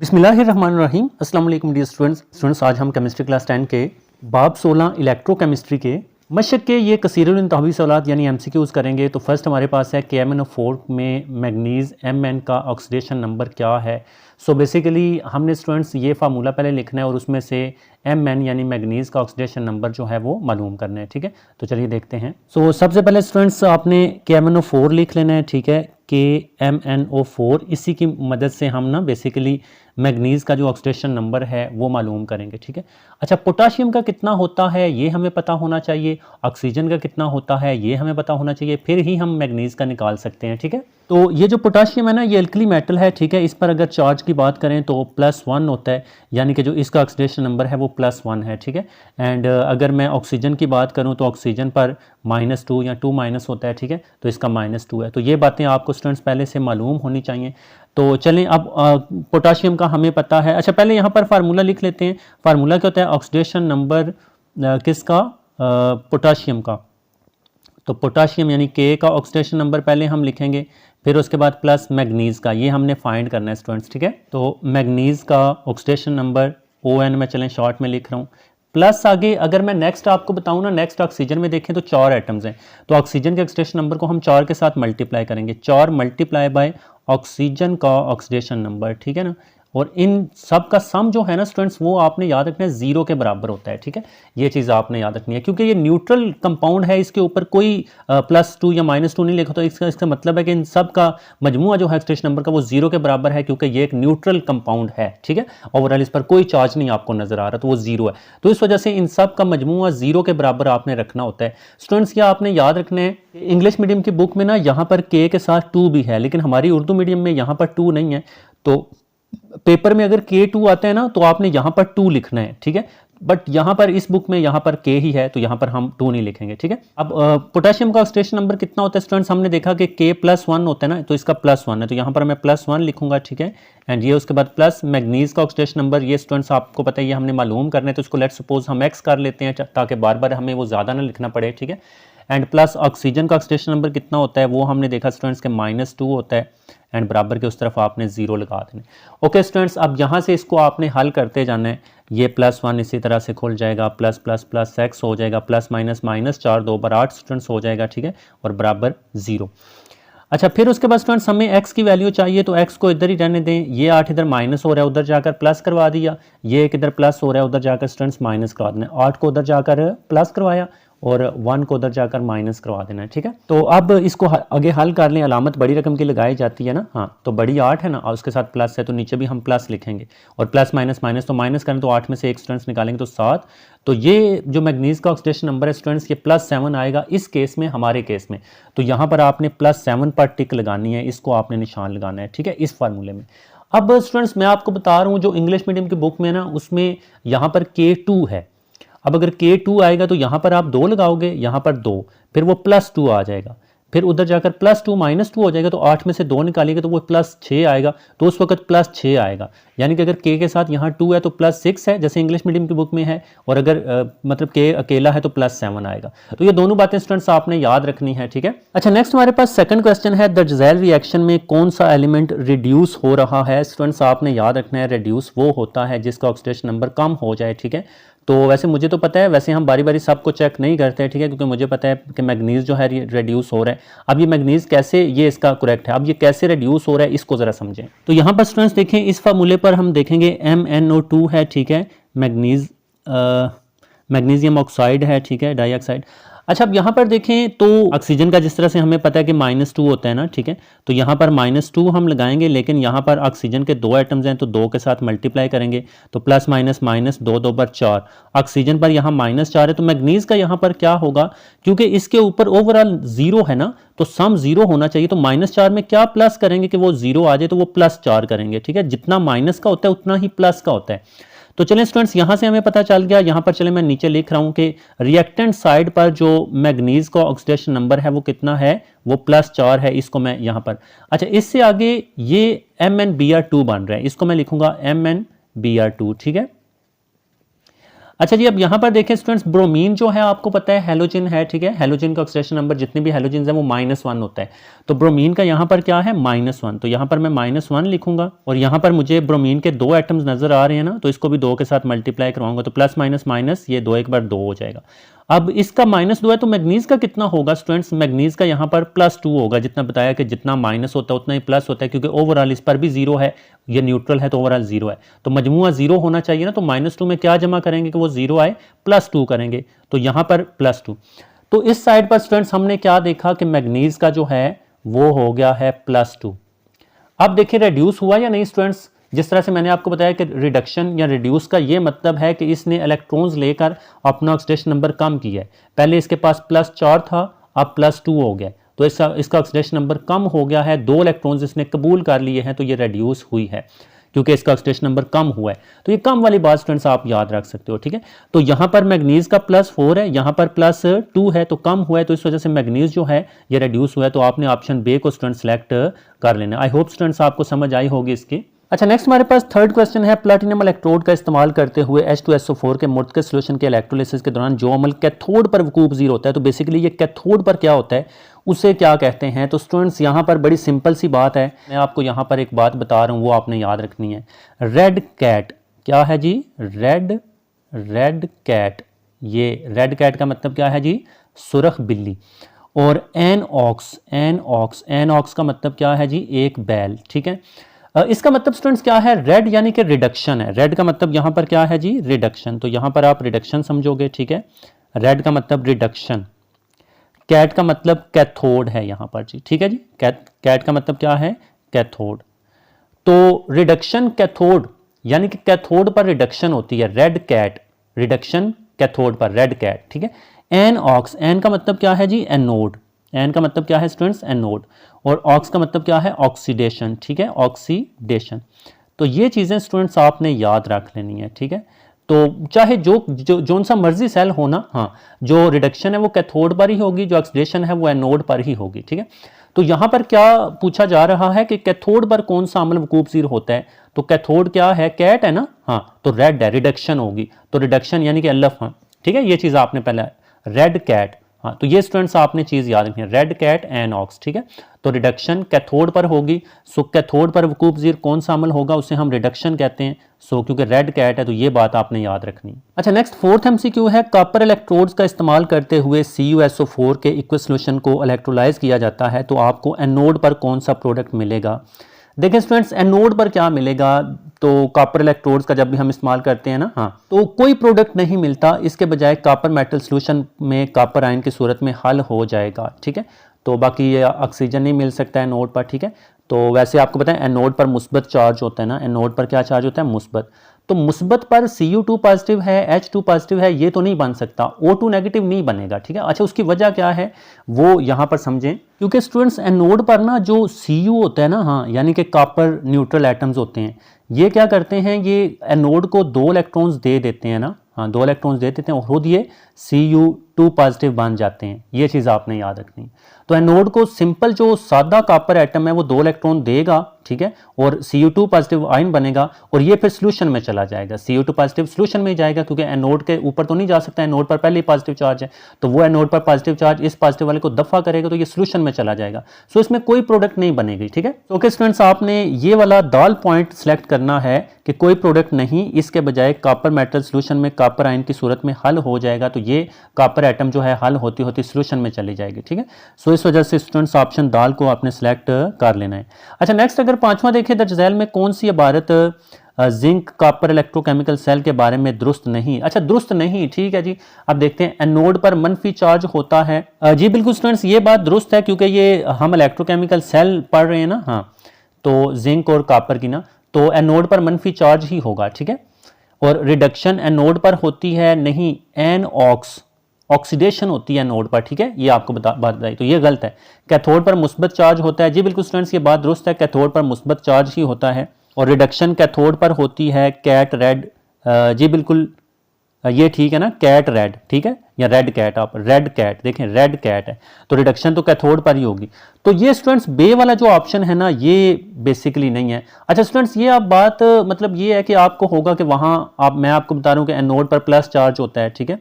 बिस्मिल्लाहिर्रहमानिर्रहीम। अस्सलाम वालेकुम डियर स्टूडेंट्स, आज हम केमिस्ट्री क्लास 10 के बाब 16 इलेक्ट्रोकेमिस्ट्री के मशक के ये कसीरुल इंतहावी सवालात यानी एमसीक्यूज करेंगे। तो फर्स्ट हमारे पास है KMnO4 में मैग्नीज Mn का ऑक्सीडेशन नंबर क्या है। सो बेसिकली हमने स्टूडेंट्स ये फार्मूला पहले लिखना है और उसमें से Mn यानी मैग्नीज का ऑक्सीडेशन नंबर जो है वो मालूम करना है। ठीक है, तो चलिए देखते हैं। सो सबसे पहले स्टूडेंट्स आपने KMnO4 लिख लेना है। ठीक है, KMnO4, इसी की मदद से हम ना बेसिकली मैग्नीज का जो ऑक्सीडेशन नंबर है वो मालूम करेंगे। ठीक है, अच्छा, पोटाशियम का कितना होता है ये हमें पता होना चाहिए, ऑक्सीजन का कितना होता है ये हमें पता होना चाहिए, फिर ही हम मैग्नीज का निकाल सकते हैं। ठीक है, तो ये जो पोटाशियम है ना ये अल्कली मेटल है। ठीक है, इस पर अगर चार्ज की बात करें तो +1 होता है, यानी कि जो इसका ऑक्सीडेशन नंबर है वो +1 है। ठीक है, एंड अगर मैं ऑक्सीजन की बात करूं तो ऑक्सीजन पर -2 या 2- होता है। ठीक है, तो इसका -2 है। तो ये बातें आपको स्टूडेंट्स पहले से मालूम होनी चाहिए। तो चलें, अब पोटाशियम का हमें पता है। अच्छा, पहले यहाँ पर फार्मूला लिख लेते हैं। फार्मूला क्या होता है? ऑक्सीडेशन नंबर किसका? पोटाशियम का। तो पोटाशियम यानी K का ऑक्सीडेशन नंबर पहले हम लिखेंगे, फिर उसके बाद प्लस मैग्नीज का, ये हमने फाइंड करना है स्टूडेंट्स। ठीक है, तो मैग्नीज का ऑक्सीडेशन नंबर ON में चलें शॉर्ट में लिख रहा हूँ, प्लस आगे अगर मैं नेक्स्ट आपको बताऊं ना, नेक्स्ट ऑक्सीजन में देखें तो 4 एटम्स हैं, तो ऑक्सीजन के ऑक्सीडेशन नंबर को हम 4 के साथ मल्टीप्लाई करेंगे, 4 मल्टीप्लाई बाय ऑक्सीजन का ऑक्सीडेशन नंबर। ठीक है ना, और इन सब का सम जो है ना स्टूडेंट्स वो आपने याद रखना है 0 के बराबर होता है। ठीक है, ये चीज़ आपने याद रखनी है, क्योंकि ये न्यूट्रल कंपाउंड है, इसके ऊपर कोई +2 या -2 नहीं लिखा, तो इसका मतलब है कि इन सब का मजमुआ जो है ऑक्सीडेशन नंबर का वो 0 के बराबर है, क्योंकि ये एक न्यूट्रल कंपाउंड है। ठीक है, ओवरऑल इस पर कोई चार्ज नहीं आपको नजर आ रहा, तो वो 0 है। तो इस वजह से इन सब का मजमुआ 0 के बराबर आपने रखना होता है। स्टूडेंट्स, क्या आपने याद रखना है, इंग्लिश मीडियम की बुक में ना यहाँ पर K के साथ 2 भी है, लेकिन हमारी उर्दू मीडियम में यहाँ पर 2 नहीं है। तो पेपर में अगर K2 आता है ना तो आपने यहाँ पर 2 लिखना है। ठीक है, बट यहाँ पर इस बुक में यहाँ पर K ही है, तो यहाँ पर हम 2 नहीं लिखेंगे। ठीक है, अब पोटेशियम का ऑक्सीडेशन नंबर कितना होता है स्टूडेंट्स? हमने देखा कि K+1 होता है ना, तो इसका +1 है, तो यहाँ पर मैं +1 लिखूंगा। ठीक है, एंड ये उसके बाद प्लस मैग्नीज का ऑक्सीडेशन नंबर, ये स्टूडेंट्स आपको पता है ये हमने मालूम करना है, तो इसको लेट सपोज हम X कर लेते हैं ताकि बार बार हमें वो ज़्यादा ना लिखना पड़े। ठीक है, एंड प्लस ऑक्सीजन का ऑक्सीडेशन नंबर कितना होता है वो हमने देखा स्टूडेंट्स के -2 होता है, एंड बराबर के उस तरफ आपने 0 लगा देना। ओके स्टूडेंट्स, अब यहाँ से इसको आपने हल करते जाना है। ये +1 इसी तरह से खुल जाएगा, प्लस प्लस प्लस x हो जाएगा, प्लस माइनस माइनस 4 2 बार 8 स्टूडेंट्स हो जाएगा। ठीक है, और बराबर 0। अच्छा, फिर उसके बाद स्टूडेंट्स हमें x की वैल्यू चाहिए, तो x को इधर ही रहने दें। ये 8 इधर माइनस हो रहा है, उधर जाकर प्लस करवा दिया। ये एक इधर प्लस हो रहा है, उधर जाकर स्टूडेंट्स माइनस करवा देना। 8 को उधर जाकर प्लस करवाया और 1 को उधर जाकर माइनस करवा देना है। ठीक है, तो अब इसको आगे हल कर लें। अलामत बड़ी रकम की लगाई जाती है ना, हाँ, तो बड़ी 8 है ना, और उसके साथ प्लस है तो नीचे भी हम प्लस लिखेंगे, और प्लस माइनस माइनस, तो माइनस करें तो 8 में से एक स्टूडेंट्स निकालेंगे तो 7। तो ये जो मैग्नीज का ऑक्सीडेशन नंबर है स्टूडेंट्स, ये +7 आएगा इस केस में, हमारे केस में। तो यहाँ पर आपने +7 पर टिक लगानी है, इसको आपने निशान लगाना है। ठीक है, इस फार्मूले में। अब स्टूडेंट्स मैं आपको बता रहा हूँ जो इंग्लिश मीडियम की बुक में ना उसमें यहाँ पर K2 है। अब अगर K2 आएगा तो यहाँ पर आप 2 लगाओगे, यहाँ पर 2, फिर वो +2 आ जाएगा, फिर उधर जाकर +2 -2 हो जाएगा, तो 8 में से 2 निकालिएगा तो वो +6 आएगा, तो उस वक्त +6 आएगा। यानी कि अगर K के साथ यहाँ 2 है तो +6 है जैसे इंग्लिश मीडियम की बुक में है, और अगर मतलब K अकेला है तो +7 आएगा। तो ये दोनों बातें स्टूडेंट्स आपने याद रखनी है। ठीक है, अच्छा, नेक्स्ट हमारे पास सेकंड क्वेश्चन है, द डिज़ायर रिएक्शन में कौन सा एलिमेंट रिड्यूस हो रहा है? स्टूडेंट्स आपने याद रखना है, रिड्यूस वो होता है जिसका ऑक्सीडेशन नंबर कम हो जाए। ठीक है, तो वैसे मुझे तो पता है, वैसे हम बारी बारी सबको चेक नहीं करते हैं। ठीक है, क्योंकि मुझे पता है कि मैग्नीज जो है रिड्यूस हो रहा है। अब ये मैग्नीज कैसे, ये इसका करेक्ट है, अब ये कैसे रिड्यूस हो रहा है इसको ज़रा समझें। तो यहाँ पर स्टूडेंट्स देखें, इस फार्मूले पर हम देखेंगे MnO2 है। ठीक है, मैग्नीशियम ऑक्साइड है। ठीक है, डाइऑक्साइड। अच्छा, अब यहाँ पर देखें तो ऑक्सीजन का जिस तरह से हमें पता है कि -2 होता है ना, ठीक है, तो यहाँ पर -2 हम लगाएंगे, लेकिन यहाँ पर ऑक्सीजन के 2 एटम्स हैं तो 2 के साथ मल्टीप्लाई करेंगे, तो प्लस माइनस माइनस 2 2 पर 4, ऑक्सीजन पर यहाँ -4 है, तो मैग्नीज का यहाँ पर क्या होगा, क्योंकि इसके ऊपर ओवरऑल 0 है ना, तो सम 0 होना चाहिए, तो -4 में क्या प्लस करेंगे कि वो 0 आ जाए, तो वो +4 करेंगे। ठीक है, जितना माइनस का होता है उतना ही प्लस का होता है। तो चलें स्टूडेंट्स, यहां से हमें पता चल गया। यहां पर चलें मैं नीचे लिख रहा हूं कि रिएक्टेंट साइड पर जो मैग्नीज का ऑक्सीडेशन नंबर है वो कितना है, वो +4 है। इसको मैं यहां पर, अच्छा, इससे आगे ये MnBr2 बन रहा है, इसको मैं लिखूंगा MnBr2। ठीक है, अच्छा जी, अब यहाँ पर देखें स्टूडेंट्स, ब्रोमीन जो है आपको पता है हेलोजन है, ठीक है। हेलोजन का ऑक्सीडेशन नंबर जितने भी हेलोजन है वो -1 होता है। तो ब्रोमीन का यहाँ पर क्या है, -1। तो यहाँ पर मैं -1 लिखूंगा और यहाँ पर मुझे ब्रोमीन के 2 एटम्स नजर आ रहे हैं ना, तो इसको भी 2 के साथ मल्टीप्लाई करवाऊंगा, तो प्लस माइनस माइनस ये 2 एक बार 2 हो जाएगा। अब इसका -2 है, तो मैग्नीज का कितना होगा स्टूडेंट्स, मैग्नीज का यहाँ पर +2 होगा। जितना बताया कि जितना माइनस होता है उतना ही प्लस होता है, क्योंकि ओवरऑल इस पर भी 0 है, ये न्यूट्रल है तो ओवरऑल 0 है, तो मजमूआ 0 होना चाहिए ना। तो -2 में क्या जमा करेंगे कि वो 0 आए, +2 करेंगे, तो यहाँ पर +2। तो इस साइड पर स्टूडेंट्स हमने क्या देखा कि मैग्नीज का जो है वो हो गया है +2। अब देखिए रेड्यूस हुआ या नहीं स्टूडेंट्स। जिस तरह से मैंने आपको बताया कि रिडक्शन या रिड्यूस का ये मतलब है कि इसने इलेक्ट्रॉन्स लेकर अपना ऑक्सीडेशन नंबर कम किया है। पहले इसके पास +4 था, अब +2 हो गया, तो इसका ऑक्सीडेशन नंबर कम हो गया है, 2 इलेक्ट्रॉन्स इसने कबूल कर लिए हैं, तो ये रिड्यूस हुई है क्योंकि इसका ऑक्सीडेशन नंबर कम हुआ है। तो ये कम वाली बात स्टूडेंट्स आप याद रख सकते हो, ठीक है। तो यहाँ पर मैग्नीज का +4 है, यहाँ पर +2 है, तो कम हुआ है, तो इस वजह से मैग्नीज जो है ये रिड्यूस हुआ है। तो आपने ऑप्शन बे को स्टूडेंट सेलेक्ट कर लेना। आई होप स्टूडेंट्स आपको समझ आई होगी इसकी। अच्छा, नेक्स्ट हमारे पास थर्ड क्वेश्चन है, प्लैटिनम इलेक्ट्रोड का इस्तेमाल करते हुए H2SO4 के मुर्तकज़ सॉल्यूशन के इलेक्ट्रोलिसिस के दौरान जो अमल कैथोड पर वकूअ पज़ीर होता है, तो बेसिकली ये कैथोड पर क्या होता है उसे क्या कहते हैं। तो स्टूडेंट्स यहाँ पर बड़ी सिंपल सी बात है, मैं आपको यहाँ पर एक बात बता रहा हूँ, वो आपने याद रखनी है। रेड कैट क्या है जी, रेड कैट, ये रेड कैट का मतलब क्या है जी, सुरख बिल्ली। और एनऑक्स का मतलब क्या है जी, एक बैल, ठीक है। इसका मतलब स्टूडेंट्स क्या है, रेड यानी कि रिडक्शन है। रेड का मतलब यहाँ पर क्या है जी, रिडक्शन, तो यहाँ पर आप रिडक्शन समझोगे, ठीक है। रेड का मतलब रिडक्शन, कैट का मतलब कैथोड है यहाँ पर जी, ठीक है जी। कैट का मतलब क्या है, कैथोड। तो रिडक्शन कैथोड यानी कि कैथोड पर रिडक्शन होती है, रेड कैट, रिडक्शन कैथोड पर, रेड कैट, ठीक है। एनऑक्स, एन का मतलब क्या है जी, एनोड, एन का मतलब क्या है स्टूडेंट्स, एनोड। और ऑक्स का मतलब क्या है, ऑक्सीडेशन, ठीक है, ऑक्सीडेशन। तो ये चीज़ें स्टूडेंट्स आपने याद रख लेनी है, ठीक है। तो चाहे जो सा मर्जी सेल हो ना, हाँ, जो रिडक्शन है वो कैथोड पर ही होगी, जो ऑक्सीडेशन है वो एनोड पर ही होगी, ठीक है। तो यहाँ पर क्या पूछा जा रहा है कि कैथोड पर कौन सा अमल वकूअ पज़ीर होता है, तो कैथोड क्या है, कैट है ना, हाँ, तो रेड है, रिडक्शन होगी, तो रिडक्शन यानी कि एलएफ, हाँ, ठीक है। ये चीज़ आपने पहले, रेड कैट, हाँ, तो ये स्टूडेंट्स आपने चीज़ याद रखनी है, रेड कैट एनऑक्स, ठीक है। तो रिडक्शन कैथोड पर होगी, सो कैथोड पर वकूअ पज़ीर कौन सा अमल होगा उसे हम रिडक्शन कहते हैं, सो क्योंकि रेड कैट है तो ये बात आपने याद रखनी। अच्छा, नेक्स्ट फोर्थ एमसीक्यू है, कॉपर इलेक्ट्रोड्स का इस्तेमाल करते हुए CuSO4 के इक्वस सॉल्यूशन को इलेक्ट्रोलाइज किया जाता है, तो आपको एनोड पर कौन सा प्रोडक्ट मिलेगा। देखिए स्टूडेंट्स, एनोड पर क्या मिलेगा, तो कॉपर इलेक्ट्रोड्स का जब भी हम इस्तेमाल करते हैं ना, हाँ, तो कोई प्रोडक्ट नहीं मिलता, इसके बजाय कॉपर मेटल सॉल्यूशन में कॉपर आयन की सूरत में हल हो जाएगा, ठीक है। तो बाकी ये ऑक्सीजन नहीं मिल सकता है एनोड पर, ठीक है। तो वैसे आपको पता है एनोड पर मुस्बत चार्ज होता है ना, एनोड पर क्या चार्ज होता है, मुस्बत। तो मुस्बत पर Cu2 पॉजिटिव है, H2 पॉजिटिव है, ये तो नहीं बन सकता, O2 नेगेटिव नहीं बनेगा, ठीक है। अच्छा, उसकी वजह क्या है वो यहाँ पर समझें, क्योंकि स्टूडेंट्स एनोड पर ना जो Cu होता है ना, हाँ, यानी कि कॉपर न्यूट्रल एटम्स होते हैं, ये क्या करते हैं, ये एनोड को 2 इलेक्ट्रॉन्स दे देते हैं ना, हाँ, 2 इलेक्ट्रॉन्स दे देते हैं और खुद ये Cu2 पॉजिटिव बन जाते हैं, ये चीज़ आपने याद रखनी। तो एनोड को सिंपल जो सादा कॉपर एटम है वो 2 इलेक्ट्रॉन देगा, ठीक है, और Cu2 पॉजिटिव आयन बनेगा और ये फिर सॉल्यूशन में चला जाएगा, Cu2 पॉजिटिव सॉल्यूशन में जाएगा, क्योंकि एनोड के ऊपर तो नहीं जा सकता, एनोड पर पहले ही पॉजिटिव चार्ज है, तो वो एनोड पर पॉजिटिव चार्ज इस पॉजिटिव वाले को दफा करेगा, तो ये सॉल्यूशन में चला जाएगा। सो इसमें कोई प्रोडक्ट नहीं बनेगी, ठीक है। ओके स्टूडेंट्स, आपने ये वाला दाल पॉइंट सेलेक्ट करना है कि कोई प्रोडक्ट नहीं, इसके बजाय कॉपर मेटल सॉल्यूशन में कॉपर आयन की सूरत में हल हो जाएगा, तो ये कॉपर एटम जो है हल होती होती सॉल्यूशन में चली जाएगी, ठीक है। सो इस वजह से स्टूडेंट्स ऑप्शन दाल को आपने सेलेक्ट कर लेना है। अच्छा, नेक्स्ट अगर पांचवा देखें, दर्ज झैल में कौन सी इबारत जिंक कॉपर इलेक्ट्रोकेमिकल सेल के बारे में दुरुस्त नहीं। अच्छा, दुरुस्त नहीं, ठीक है जी। अब देखते हैं, एनोड पर मनफी चार्ज होता है, जी बिल्कुल स्टूडेंट्स, ये बात दुरुस्त है, क्योंकि ये हम इलेक्ट्रोकेमिकल सेल पढ़ रहे हैं ना, हाँ, तो जिंक और कॉपर की ना, तो एनोड पर मनफी चार्ज ही होगा, ठीक है। और रिडक्शन एनोड पर होती है नहीं, एनऑक्स, ऑक्सीडेशन होती है एनोड पर, ठीक है, ये आपको बात बताई, तो ये गलत है। कैथोड पर मुस्बत चार्ज होता है, जी बिल्कुल स्टूडेंट्स, ये बात दुरुस्त है, कैथोड पर मुस्बत चार्ज ही होता है। और रिडक्शन कैथोड पर होती है, कैट रेड, जी बिल्कुल ये ठीक है ना, कैट रेड, ठीक है, या रेड कैट, आप रेड कैट देखें, रेड कैट है तो रिडक्शन तो कैथोड पर ही होगी। तो ये स्टूडेंट्स बे वाला जो ऑप्शन है ना ये बेसिकली नहीं है। अच्छा स्टूडेंट्स ये आप बात मतलब ये है कि आपको होगा कि वहाँ आप, मैं आपको बता रहा हूँ कि एनोड पर प्लस चार्ज होता है, ठीक है,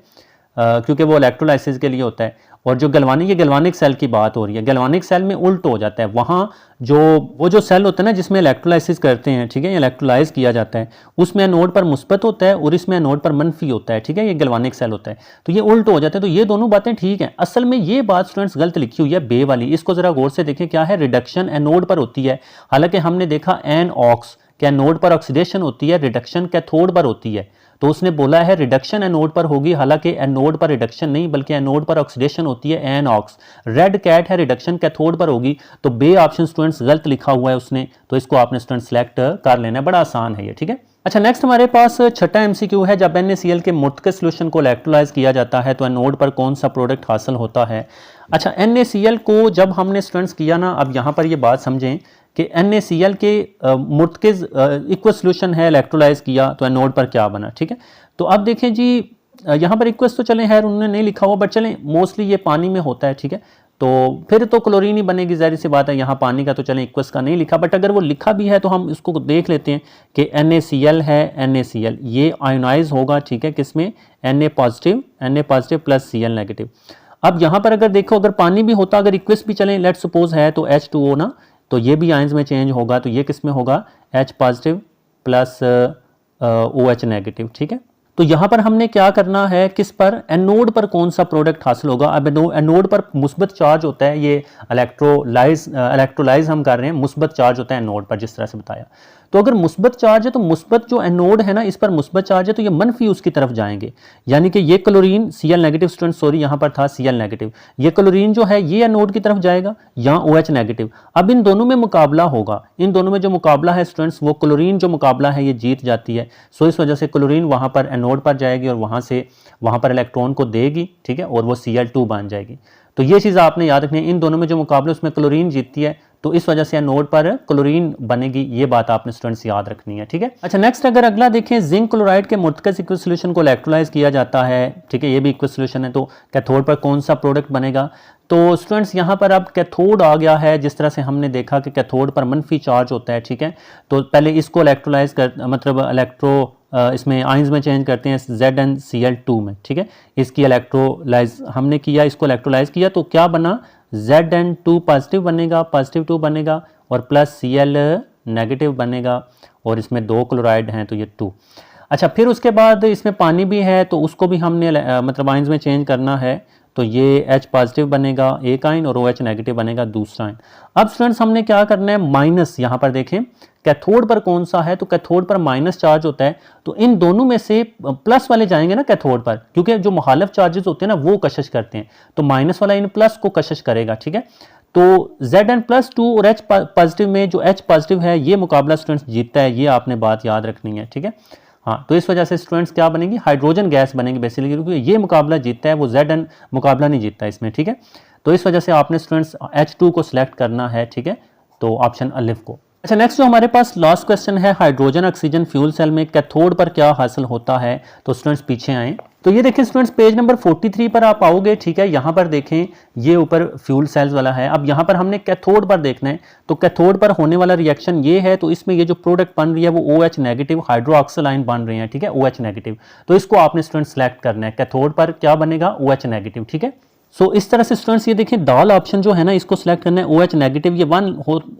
क्योंकि वो इलेक्ट्रोलाइसिस के लिए होता है। और जो गैल्वानिक, ये गैल्वानिक सेल की बात हो रही है, गैल्वानिक सेल में उल्ट हो जाता है, वहाँ जो वो जो सेल होता है ना जिसमें इलेक्ट्रोलाइसिस करते हैं, ठीक है, इलेक्ट्रोलाइज किया जाता है, उसमें एनोड पर मुस्बत होता है और इसमें एनोड पर मनफी होता है, ठीक है, ये गैल्वानिक सेल होता है, तो ये उल्ट हो जाते हैं। तो ये दोनों बातें ठीक हैं। असल में ये बात स्टूडेंट्स गलत लिखी हुई है बे वाली, इसको जरा गौर से देखें, क्या है, रिडक्शन एनोड पर होती है। हालांकि हमने देखा एन ऑक्स कि एनोड पर ऑक्सीडेशन होती है, रिडक्शन कैथोड पर होती है, तो उसने बोला है रिडक्शन एनोड पर होगी, हालांकि एनोड पर रिडक्शन नहीं बल्कि एनोड पर ऑक्सीडेशन होती है, एन ऑक्स। रेड कैट है, रिडक्शन कैथोड पर होगी, तो बे ऑप्शन स्टूडेंट्स गलत लिखा हुआ है उसने, तो इसको आपने स्टूडेंट सेलेक्ट कर लेना है, बड़ा आसान है ये, ठीक है। अच्छा नेक्स्ट हमारे पास छठा एमसीक्यू है, जब NaCl के मुर्तकज़ सॉल्यूशन को इलेक्ट्रोलाइज किया जाता है तो एनोड पर कौन सा प्रोडक्ट हासिल होता है। अच्छा NaCl को जब हमने स्टूडेंट्स किया ना, अब यहाँ पर ये बात समझें कि NaCl के मुर्तकज़ इक्वस सॉल्यूशन है, इलेक्ट्रोलाइज किया तो एनोड पर क्या बना, ठीक है। तो अब देखें जी यहाँ पर इक्वस तो चलें खैर उन्होंने नहीं लिखा हुआ, बट चलें मोस्टली ये पानी में होता है, ठीक है, तो फिर तो क्लोरीन ही बनेगी, जाहिर सी बात है, यहाँ पानी का तो चलें इक्वस का नहीं लिखा, बट अगर वो लिखा भी है तो हम इसको देख लेते हैं कि NaCl है, NaCl ये आयोनाइज होगा, ठीक है, किसमें, Na positive plus Cl negative. अब यहाँ पर अगर देखो अगर पानी भी होता, अगर इक्वस भी चलें लेट सपोज है तो H2O ना, तो ये भी आयंस में चेंज होगा, तो ये किस में होगा, H positive plus OH negative, ठीक है। तो यहाँ पर हमने क्या करना है, किस पर, एनोड पर कौन सा प्रोडक्ट हासिल होगा। अब एनोड पर मुस्बत चार्ज होता है, ये इलेक्ट्रोलाइज हम कर रहे हैं, मुस्बत चार्ज होता है एनोड पर, जिस तरह से बताया। तो अगर मुस्बत चार्ज है तो मुस्बत जो एनोड है ना इस पर मुस्बत चार्ज है, तो ये मनफी उसकी तरफ जाएंगे, यानी कि ये chlorine Cl negative, student sorry यहाँ पर था Cl नेगेटिव, ये क्लोरीन जो है ये एनोड की तरफ जाएगा, यहाँ OH नेगेटिव। अब इन दोनों में मुकाबला होगा, इन दोनों में जो मुकाबला है स्टूडेंट्स, वो क्लोरीन जो मुकाबला है ये जीत जाती है, सो इस वजह से क्लोरीन वहाँ पर एनोड पर जाएगी और वहाँ पर इलेक्ट्रॉन को देगी, ठीक है, और वो Cl2 बन जाएगी। तो ये चीज़ आपने याद रखनी है, इन दोनों में जो मुकाबले उसमें क्लोरीन जीतती है, तो इस वजह से एनोड पर क्लोरीन बनेगी, ये बात आपने स्टूडेंट्स याद रखनी है, ठीक है। अच्छा नेक्स्ट अगर अगला देखें, जिंक क्लोराइड के मुर्तकज़ इक्वस सॉल्यूशन को इलेक्ट्रोलाइज किया जाता है, ठीक है, ये भी इक्वस सॉल्यूशन है, तो कैथोड पर कौन सा प्रोडक्ट बनेगा। तो स्टूडेंट्स यहाँ पर अब कैथोड आ गया है, जिस तरह से हमने देखा कि कैथोड पर मनफी चार्ज होता है, ठीक है, तो पहले इसको इलेक्ट्रोलाइज कर मतलब इसमें आइंस में चेंज करते हैं ZnCl2 में, ठीक है, इसकी इलेक्ट्रोलाइज हमने किया, इसको इलेक्ट्रोलाइज किया तो क्या बना, Zn2 पॉजिटिव बनेगा, पॉजिटिव 2 बनेगा और प्लस Cl नेगेटिव बनेगा, और इसमें 2 क्लोराइड हैं तो ये 2। अच्छा फिर उसके बाद इसमें पानी भी है तो उसको भी हमने मतलब आइंस में चेंज करना है, तो ये H पॉजिटिव बनेगा एक आयन और OH नेगेटिव बनेगा दूसरा आयन। अब स्टूडेंट्स हमने क्या करना है, माइनस, यहाँ पर देखें कैथोड पर कौन सा है, तो कैथोड पर माइनस चार्ज होता है, तो इन दोनों में से प्लस वाले जाएंगे ना कैथोड पर, क्योंकि जो मुखालिफ चार्जेस होते हैं ना वो कशिश करते हैं, तो माइनस वाला इन प्लस को कशिश करेगा, ठीक है। तो Zn+2 और H पॉजिटिव में जो H पॉजिटिव है ये मुकाबला स्टूडेंट्स जीतता है, ये आपने बात याद रखनी है, ठीक है। हाँ तो इस वजह से स्टूडेंट्स क्या बनेगी, हाइड्रोजन गैस बनेगी बेसिकली, क्योंकि ये मुकाबला जीतता है, वो Zn मुकाबला नहीं जीतता इसमें, ठीक है। तो इस वजह से आपने स्टूडेंट्स H2 को सिलेक्ट करना है, ठीक है, तो ऑप्शन अलिफ को। अच्छा नेक्स्ट जो हमारे पास लास्ट क्वेश्चन है, हाइड्रोजन ऑक्सीजन फ्यूल सेल में कैथोड पर क्या हासिल होता है। तो स्टूडेंट्स पीछे आएँ, तो ये देखें स्टूडेंट्स पेज नंबर 43 पर आप आओगे, ठीक है, यहाँ पर देखें ये ऊपर फ्यूल सेल्स वाला है। अब यहाँ पर हमने कैथोड पर देखना है, तो कैथोड पर होने वाला रिएक्शन ये है, तो इसमें ये जो प्रोडक्ट बन रही है वो OH नेगेटिव हाइड्रोक्सिल आयन बन रहे हैं, ठीक है, OH नेगेटिव, तो इसको आपने स्टूडेंट सेलेक्ट करना है, कैथोड पर क्या बनेगा, OH नेगेटिव, ठीक है। सो इस तरह से स्टूडेंट्स ये देखें दाल ऑप्शन जो है ना इसको सिलेक्ट करना है, OH नेगेटिव, ये 1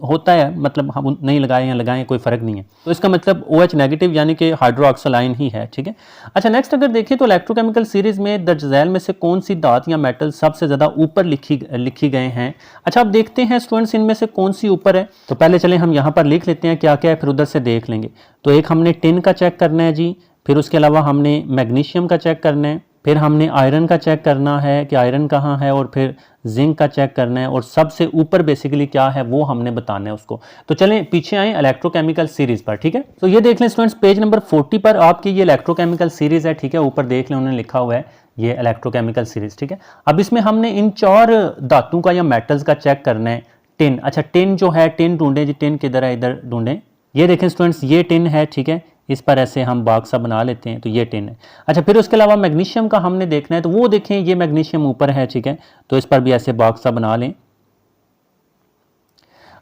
होता है, मतलब हम नहीं लगाए या लगाएं कोई फर्क नहीं है, तो इसका मतलब OH नेगेटिव यानी कि हाइड्रोक्सिल आयन ही है, ठीक है। अच्छा नेक्स्ट अगर देखें तो इलेक्ट्रोकेमिकल सीरीज में दर्ज झैल में से कौन सी धातु या मेटल सबसे ज़्यादा ऊपर लिखी गए हैं। अच्छा अब देखते हैं स्टूडेंट्स इनमें से कौन सी ऊपर है, तो पहले चलें हम यहाँ पर लिख लेते हैं क्या क्या है, फिर उधर से देख लेंगे। तो एक हमने टिन का चेक करना है जी, फिर उसके अलावा हमने मैग्नीशियम का चेक करना है, फिर हमने आयरन का चेक करना है कि आयरन कहाँ है, और फिर जिंक का चेक करना है, और सबसे ऊपर बेसिकली क्या है वो हमने बताना है उसको। तो चलें पीछे आए इलेक्ट्रोकेमिकल सीरीज पर, ठीक है। तो ये देख लें स्टूडेंट्स पेज नंबर 40 पर आपकी ये इलेक्ट्रोकेमिकल सीरीज है, ठीक है, ऊपर देख लें उन्होंने लिखा हुआ है ये इलेक्ट्रोकेमिकल सीरीज, ठीक है। अब इसमें हमने इन 4 धातुओं का या मेटल्स का चेक करना है। टिन, अच्छा टिन जो है, टिन ढूंढें जी, टिन किधर है, इधर ढूंढें। ये देखें स्टूडेंट्स ये टिन है, ठीक है, इस पर ऐसे हम बॉक्स सा बना लेते हैं, तो ये टिन है। अच्छा, फिर उसके अलावा मैग्नीशियम का हमने देखना है, तो वो देखें ये मैग्नीशियम ऊपर है, ठीक है, तो इस पर भी ऐसे बॉक्स सा बना लें।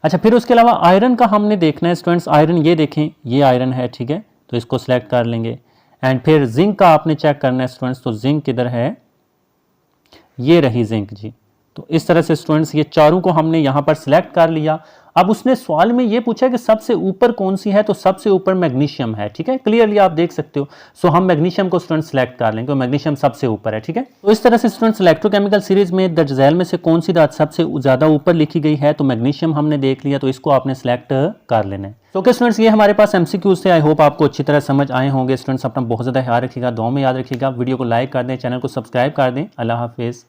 अच्छा, फिर उसके अलावा आयरन का हमने देखना है स्टूडेंट्स, आयरन ये देखें ये आयरन है, ठीक है, तो इसको सिलेक्ट कर लेंगे। एंड फिर जिंक का आपने चेक करना है स्टूडेंट्स, तो जिंक किधर है, ये रही जिंक जी। तो इस तरह से स्टूडेंट्स ये चारों को हमने यहाँ पर सिलेक्ट कर लिया। अब उसने सवाल में ये पूछा कि सबसे ऊपर कौन सी है, तो सबसे ऊपर मैग्नीशियम है, ठीक है, क्लियरली आप देख सकते हो। सो हम मैग्नीशियम को स्टूडेंट सिलेक्ट कर लेंगे, मैग्नीशियम सबसे ऊपर है, ठीक है। तो इस तरह से स्टूडेंट्स इलेक्ट्रोकेमिकल सीरीज में दर्ज झैल में से कौन सी धातु सबसे ज्यादा ऊपर लिखी गई है, तो मैग्नीशियम हमने देख लिया, तो इसको आपने सिलेक्ट कर लेना है। तो ओके स्टूडेंट्स, ये हमारे पास एमसीक्यूज थे। आई होप आपको अच्छी तरह समझ आए होंगे। स्टूडेंट्स अपना बहुत ज्यादा ख्याल रखिएगा, दुआ में याद रखिएगा, वीडियो को लाइक कर दें, चैनल को सब्सक्राइब कर दें। अल्लाह हाफिज।